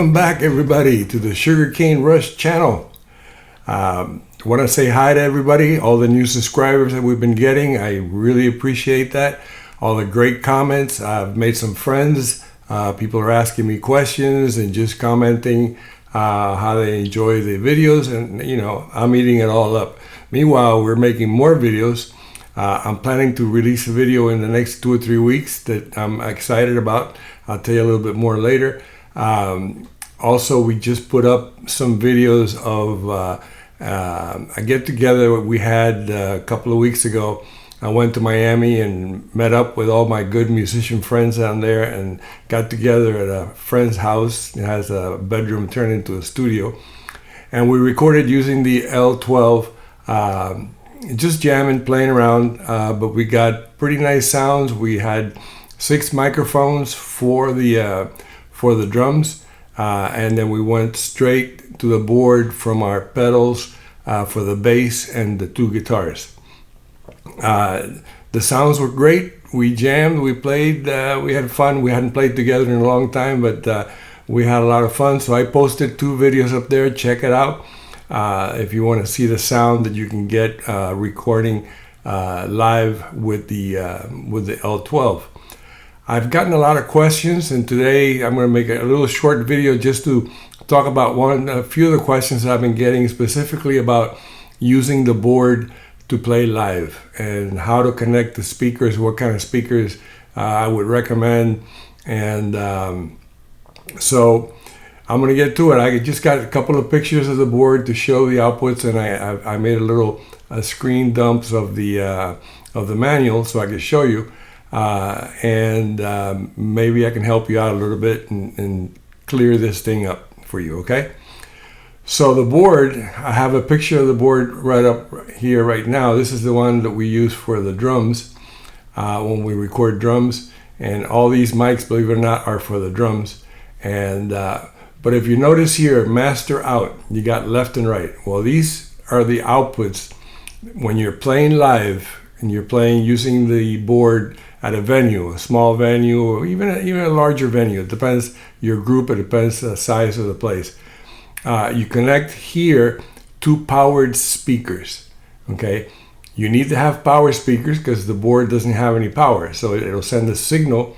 Welcome back, everybody, to the Sugarcane Rush channel. I want to say hi to everybody, all the new subscribers that we've been getting. I really appreciate that. All the great comments. I've made some friends. People are asking me questions and just commenting how they enjoy the videos, and I'm eating it all up. Meanwhile, we're making more videos. I'm planning to release a video in the next 2 or 3 weeks that I'm excited about. I'll tell you a little bit more later. Also, we just put up some videos of a get-together we had a couple of weeks ago. I went to Miami and met up with all my good musician friends down there and got together at a friend's house. It has a bedroom turned into a studio. And we recorded using the L12, just jamming, playing around, but we got pretty nice sounds. We had 6 microphones for the drums, and then we went straight to the board from our pedals for the bass and the 2 guitars. The sounds were great. We jammed, we played, we had fun. We hadn't played together in a long time, but we had a lot of fun. So I posted 2 videos up there. Check it out if you want to see the sound that you can get recording live with the L12. I've gotten a lot of questions, and today I'm going to make a little short video just to talk about a few of the questions that I've been getting, specifically about using the board to play live and how to connect the speakers, what kind of speakers I would recommend. And so I'm going to get to it. I just got a couple of pictures of the board to show the outputs, and I made a little screen dumps of the manual so I could show you. Maybe I can help you out a little bit and clear this thing up for you, okay? So the board, I have a picture of the board right up here right now. This is the one that we use for the drums when we record drums, and all these mics, believe it or not, are for the drums. And but if you notice here, master out, you got left and right. Well, these are the outputs when you're playing live and you're playing using the board at a venue, a small venue, or even a larger venue. It depends your group, it depends the size of the place. You connect here to powered speakers, okay? You need to have power speakers because the board doesn't have any power. So it'll send a signal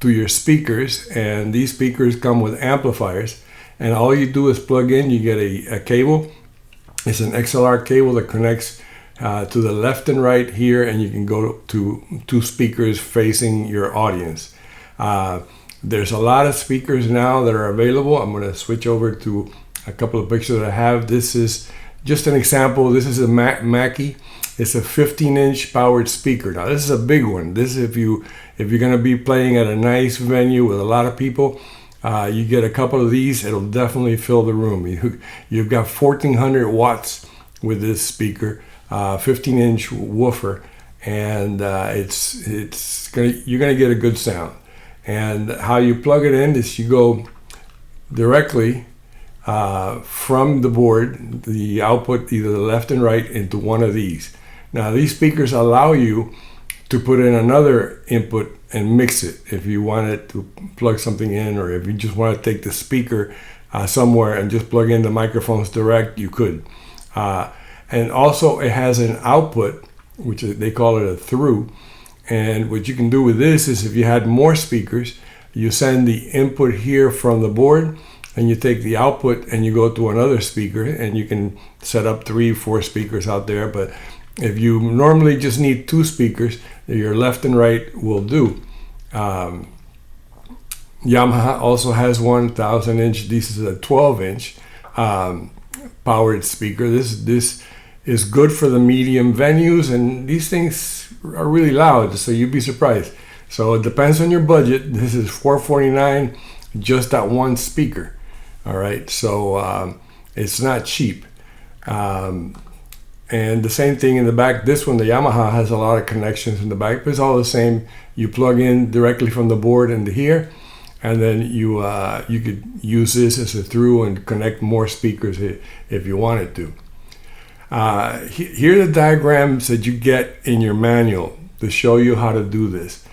to your speakers, and these speakers come with amplifiers. And all you do is plug in, you get a cable. It's an XLR cable that connects to the left and right here, and you can go to 2 speakers facing your audience. There's a lot of speakers now that are available. I'm going to switch over to a couple of pictures that I have. This is just an example. This is a Mackie. It's a 15-inch powered speaker. Now this is a big one. This is if you're going to be playing at a nice venue with a lot of people. You get a couple of these, it'll definitely fill the room. You've got 1400 watts with this speaker. 15-inch woofer, and you're gonna get a good sound. And how you plug it in is you go directly from the board, the output, either the left and right, into one of these. Now these speakers allow you to put in another input and mix it if you wanted to plug something in, or if you just want to take the speaker somewhere and just plug in the microphones direct, you could. And also it has an output, which they call it a through. And what you can do with this is if you had more speakers, you send the input here from the board, and you take the output and you go to another speaker, and you can set up 3, 4 speakers out there. But if you normally just need 2 speakers, your left and right will do. Yamaha also has 1,000-inch. This is a 12-inch powered speaker. This is good for the medium venues, and these things are really loud, so you'd be surprised. So it depends on your budget. This is $449 just that one speaker. All right, so it's not cheap. And the same thing in the back. This one, the Yamaha, has a lot of connections in the back, but it's all the same. You plug in directly from the board into here, and then you could use this as a through and connect more speakers if you wanted to. Here are the diagrams that you get in your manual to show you how to do this.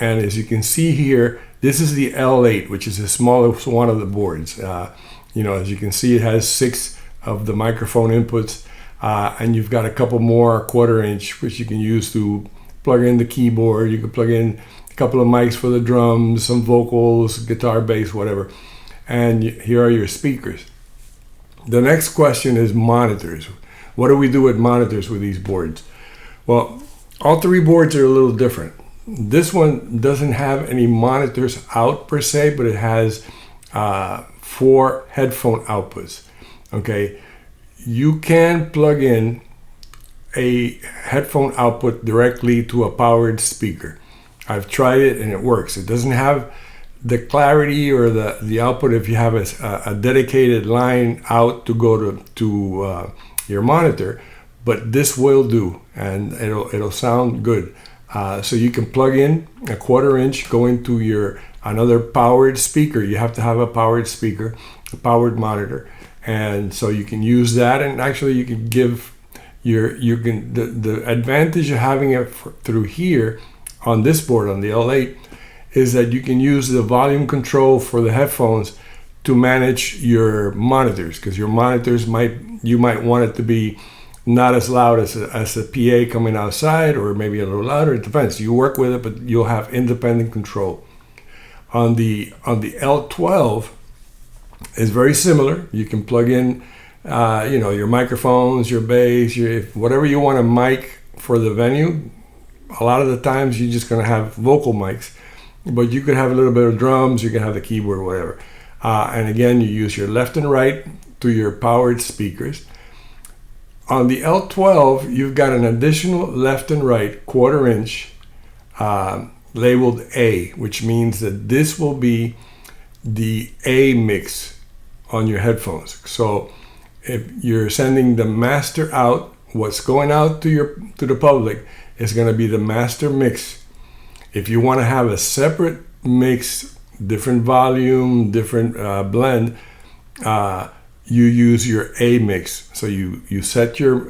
And as you can see here, this is the L8, which is the smallest one of the boards. As you can see, it has 6 of the microphone inputs, and you've got a couple more 1/4 inch, which you can use to plug in the keyboard. You can plug in a couple of mics for the drums, some vocals, guitar, bass, whatever. And here are your speakers. The next question is monitors. What do we do with monitors with these boards? Well, all 3 boards are a little different. This one doesn't have any monitors out per se, but it has 4 headphone outputs. Okay, you can plug in a headphone output directly to a powered speaker. I've tried it and it works. It doesn't have the clarity or the output if you have a dedicated line out to go to your monitor, but this will do, and it'll sound good. So you can plug in a 1/4 inch, go into another powered speaker. You have to have a powered speaker, a powered monitor, and so you can use that. And actually, you can give the advantage of having it through here on this board, on the L8, is that you can use the volume control for the headphones to manage your monitors, because your monitors you might want it to be not as loud as a PA coming outside, or maybe a little louder. It depends. You work with it, but you'll have independent control. On the L12, it's very similar. You can plug in, your microphones, your bass, whatever you want to mic for the venue. A lot of the times you're just going to have vocal mics, but you could have a little bit of drums. You can have the keyboard, whatever. And again, you use your left and right to your powered speakers. On the L12, you've got an additional left and right 1/4 inch labeled A, which means that this will be the A mix on your headphones. So if you're sending the master out, what's going out to the public is going to be the master mix. If you want to have a separate mix, different volume, different blend, you use your A mix. So you set your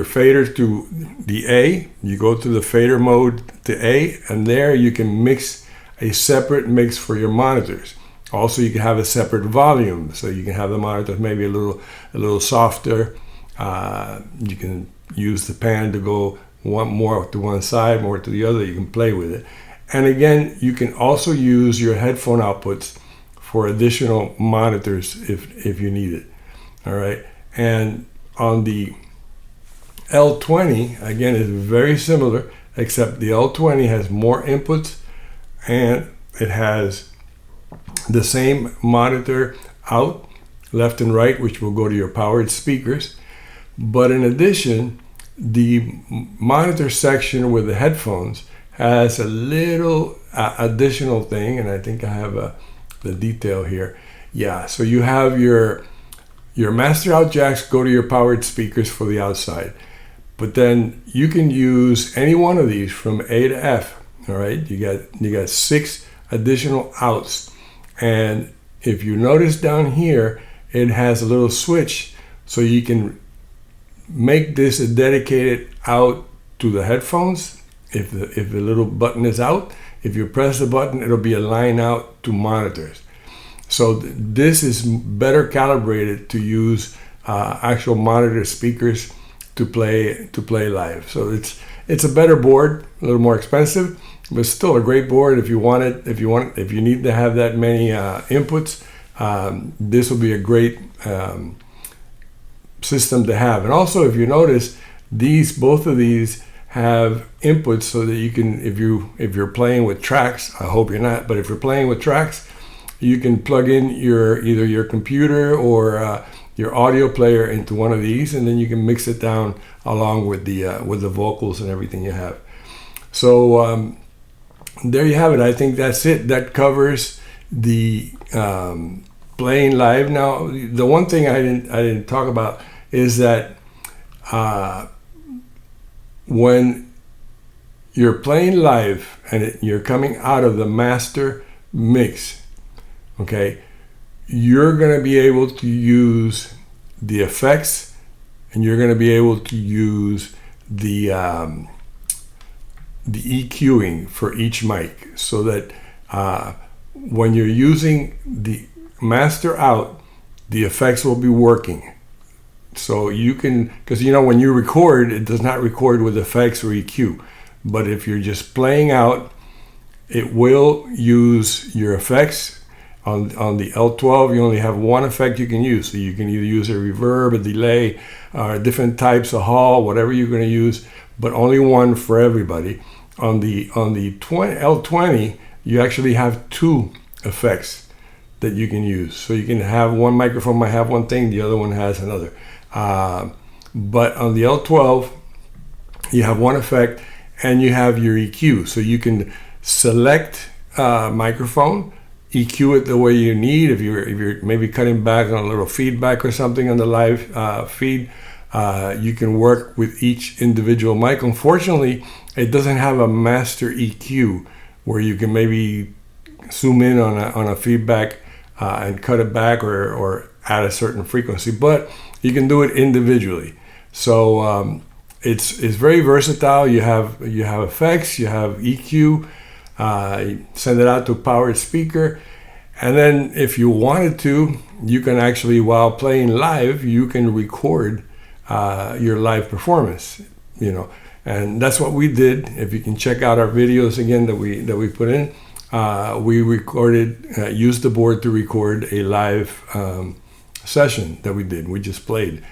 fader to the A, you go to the fader mode to A, and there you can mix a separate mix for your monitors. Also, you can have a separate volume, so you can have the monitors maybe a little softer. You can use the pan to go more to one side, more to the other. You can play with it. And again, you can also use your headphone outputs for additional monitors if you need it. All right. And on the L20, again, it's very similar, except the L20 has more inputs and it has the same monitor out, left and right, which will go to your powered speakers. But in addition, the monitor section with the headphones has a little additional thing, and I think I have the detail here. Yeah, so you have your master out jacks go to your powered speakers for the outside, but then you can use any one of these from A to F. All right, you got 6 additional outs, and if you notice down here, it has a little switch, so you can make this a dedicated out to the headphones. If the little button is out, if you press the button, it'll be a line out to monitors. So this is better calibrated to use actual monitor speakers to play live. So it's a better board, a little more expensive, but still a great board if you want it. If you need to have that many inputs, this will be a great system to have. And also, if you notice, both of these have inputs so that you can, if you're playing with tracks, I hope you're not, but if you're playing with tracks, you can plug in either your computer or your audio player into one of these, and then you can mix it down along with the vocals and everything you have. So there you have it. I think that's it. That covers the playing live. Now, the one thing I didn't talk about is that when you're playing live and you're coming out of the master mix, okay, you're going to be able to use the effects, and you're going to be able to use the the EQing for each mic, so that when you're using the master out, the effects will be working. So you can, because when you record, it does not record with effects or EQ. But if you're just playing out, it will use your effects. On the L12, you only have one effect you can use. So you can either use a reverb, a delay, different types of hall, whatever you're going to use, but only one for everybody. On the L20, you actually have two effects that you can use. So you can have one microphone might have one thing, the other one has another. But on the L12, you have one effect and you have your EQ. So you can select microphone, EQ it the way you need. If you're maybe cutting back on a little feedback or something on the live feed, you can work with each individual mic. Unfortunately, it doesn't have a master EQ where you can maybe zoom in on a feedback and cut it back or add a certain frequency, but you can do it individually. So it's very versatile. You have effects, you have EQ. Send it out to a powered speaker, and then if you wanted to, you can actually, while playing live, you can record your live performance, and that's what we did. If you can check out our videos again that we put in, we recorded, used the board to record a live session that we did. We just played,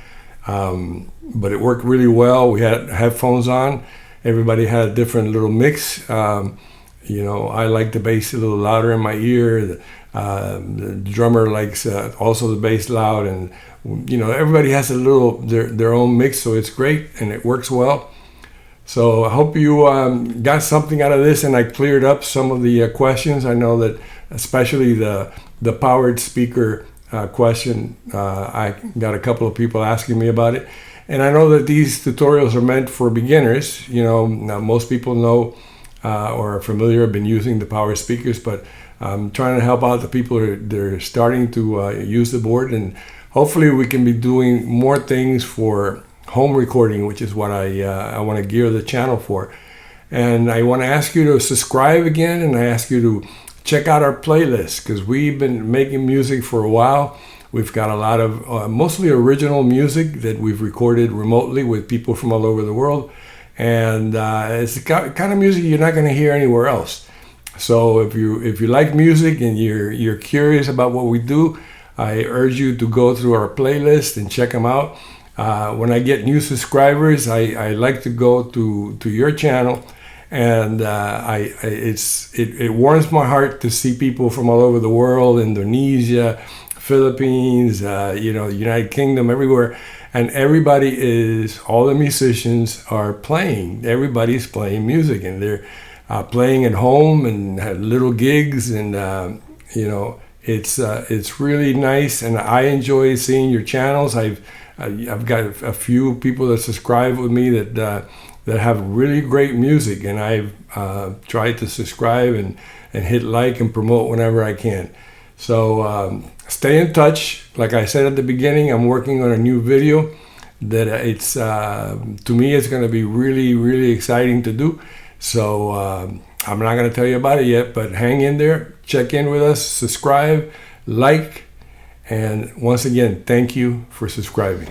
but it worked really well. We had headphones on. Everybody had a different little mix. I like the bass a little louder in my ear. The drummer likes also the bass loud, and everybody has a little their own mix, so it's great and it works well. So I hope you got something out of this, and I cleared up some of the questions. I know that especially the powered speaker question, I got a couple of people asking me about it, and I know that these tutorials are meant for beginners. Now most people know or are familiar, have been using the power speakers, but I'm trying to help out the people that are starting to use the board, and hopefully we can be doing more things for home recording, which is what I want to gear the channel for. And I want to ask you to subscribe again, and I ask you to check out our playlist, because we've been making music for a while. We've got a lot of mostly original music that we've recorded remotely with people from all over the world. And it's the kind of music you're not going to hear anywhere else. So if you like music and you're curious about what we do, I urge you to go through our playlist and check them out. When I get new subscribers, I like to go to your channel, and it warms my heart to see people from all over the world, Indonesia, Philippines, United Kingdom, everywhere. And all the musicians are playing. Everybody's playing music, and they're playing at home and had little gigs, and it's really nice. And I enjoy seeing your channels. I've got a few people that subscribe with me that have really great music, and I've tried to subscribe and hit like and promote whenever I can. So stay in touch. Like I said at the beginning, I'm working on a new video that it's to me it's going to be really, really exciting to do. So I'm not going to tell you about it yet, but hang in there, check in with us, subscribe, like, and once again, thank you for subscribing.